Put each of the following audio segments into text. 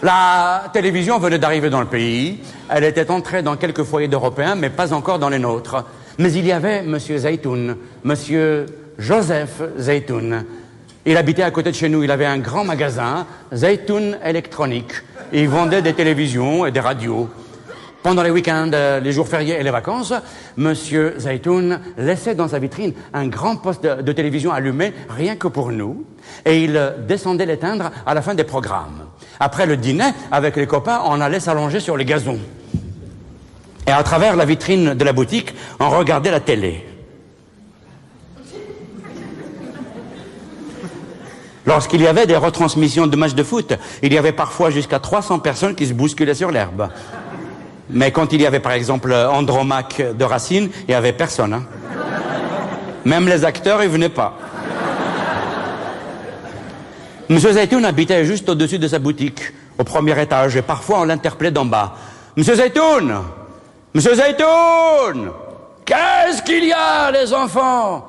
La télévision venait d'arriver dans le pays. Elle était entrée dans quelques foyers d'Européens, mais pas encore dans les nôtres. Mais il y avait Monsieur Zeytoun, Monsieur Joseph Zeytoun. Il habitait à côté de chez nous. Il avait un grand magasin, Zeytoun Électronique. Et il vendait des télévisions et des radios. Pendant les week-ends, les jours fériés et les vacances, Monsieur Zeytoun laissait dans sa vitrine un grand poste de télévision allumé, rien que pour nous, et il descendait l'éteindre à la fin des programmes. Après le dîner, avec les copains, on allait s'allonger sur les gazons. Et à travers la vitrine de la boutique, on regardait la télé. Lorsqu'il y avait des retransmissions de matchs de foot, il y avait parfois jusqu'à 300 personnes qui se bousculaient sur l'herbe. Mais quand il y avait par exemple Andromaque de Racine, il n'y avait personne. Hein. Même les acteurs, ils venaient pas. Monsieur Zeytoun habitait juste au-dessus de sa boutique, au premier étage, et parfois on l'interpellait d'en bas. Monsieur Zeytoun! Monsieur Zeytoun! Qu'est-ce qu'il y a, les enfants?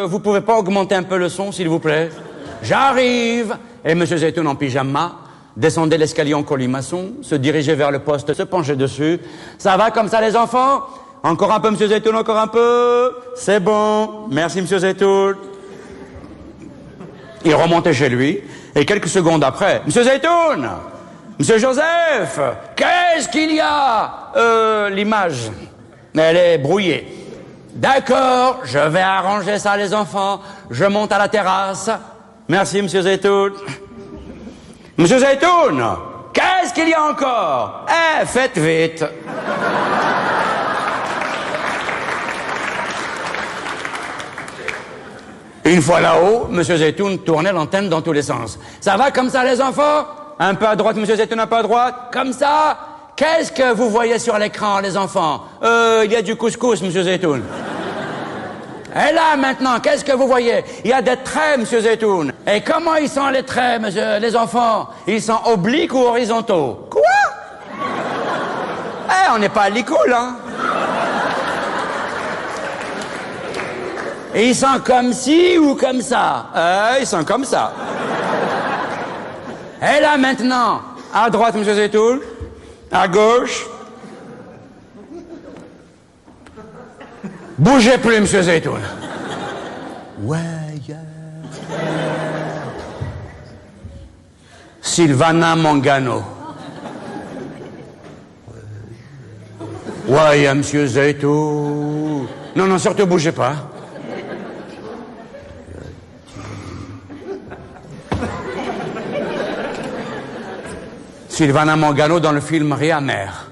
Vous pouvez pas augmenter un peu le son, s'il vous plaît? J'arrive! Et Monsieur Zeytoun en pyjama descendait l'escalier en colimaçon, se dirigeait vers le poste, se penchait dessus. Ça va comme ça, les enfants? Encore un peu, Monsieur Zeytoun, encore un peu. C'est bon. Merci, Monsieur Zeytoun. Il remontait chez lui, et quelques secondes après, Monsieur Zeytoun! Monsieur Joseph! Qu'est-ce qu'il y a? L'image. Elle est brouillée. D'accord, je vais arranger ça, les enfants. Je monte à la terrasse. Merci, Monsieur Zeytoun. Monsieur Zeytoun, qu'est-ce qu'il y a encore? Faites vite. Une fois là-haut, Monsieur Zeytoun tournait l'antenne dans tous les sens. Ça va comme ça, les enfants? Un peu à droite, Monsieur Zeytoun, un peu à droite. Comme ça? Qu'est-ce que vous voyez sur l'écran, les enfants? Il y a du couscous, Monsieur Zeytoun. Et là, maintenant, qu'est-ce que vous voyez? Il y a des traits, Monsieur Zeytoun. Et comment ils sont, les traits, monsieur, les enfants? Ils sont obliques ou horizontaux? Quoi? On n'est pas à l'école, hein? Et ils sont comme ci ou comme ça? Ils sont comme ça. Et là, maintenant, à droite, Monsieur Zeytoun. À gauche. Bougez plus, Monsieur Zeytoun. Ouais, yeah. Sylvana Mangano. Ouais, Monsieur Zeytoun. Non, non, surtout bougez pas. Sylvana Mangano dans le film Riz amer.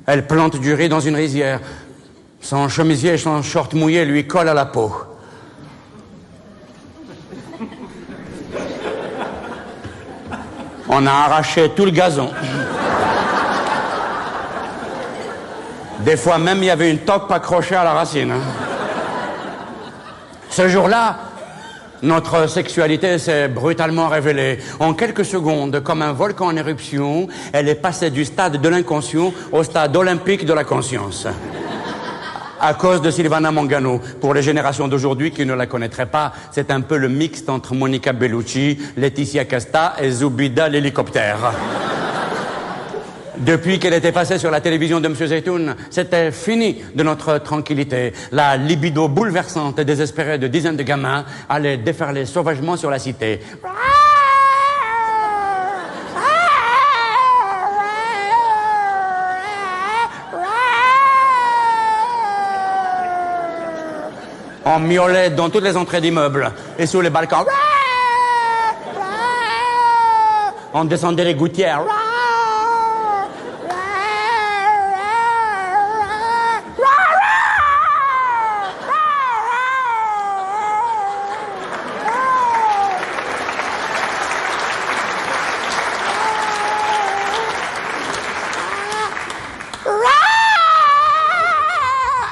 Elle plante du riz dans une rizière. Son chemisier et son short mouillé lui collent à la peau. On a arraché tout le gazon. Des fois même, il y avait une taupe accrochée à la racine. Ce jour-là, notre sexualité s'est brutalement révélée. En quelques secondes, comme un volcan en éruption, elle est passée du stade de l'inconscient au stade olympique de la conscience. À cause de Sylvana Mangano. Pour les générations d'aujourd'hui qui ne la connaîtraient pas, c'est un peu le mixte entre Monica Bellucci, Laetitia Casta et Zoubida l'hélicoptère. Depuis qu'elle était passée sur la télévision de M. Zeytoun, c'était fini de notre tranquillité. La libido bouleversante et désespérée de dizaines de gamins allait déferler sauvagement sur la cité. On miaulait dans toutes les entrées d'immeubles et sous les balcons. On descendait les gouttières.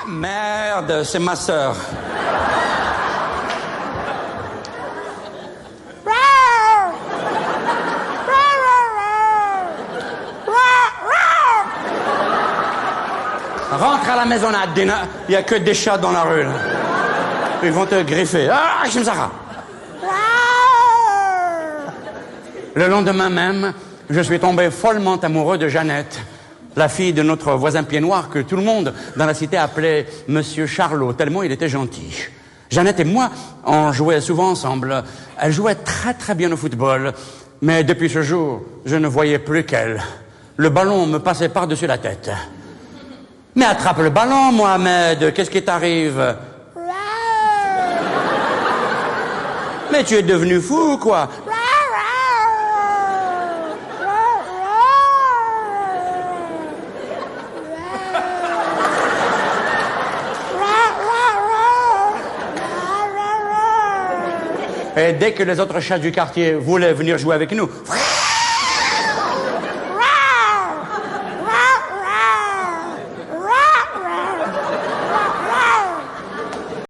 Merde, c'est ma sœur. Rentre à la maisonnade, Dina. Il n'y a que des chats dans la rue. Là. Ils vont te griffer. Ah, Shimzara. Le lendemain même, Je suis tombé follement amoureux de Jeannette, la fille de notre voisin pied noir que tout le monde dans la cité appelait Monsieur Charlot, tellement il était gentil. Jeannette et moi, on jouait souvent ensemble. Elle jouait très très bien au football, mais depuis ce jour, je ne voyais plus qu'elle. Le ballon me passait par-dessus la tête. Mais attrape le ballon, Mohamed, qu'est-ce qui t'arrive? Mais tu es devenu fou ou quoi? Et dès que les autres chats du quartier voulaient venir jouer avec nous,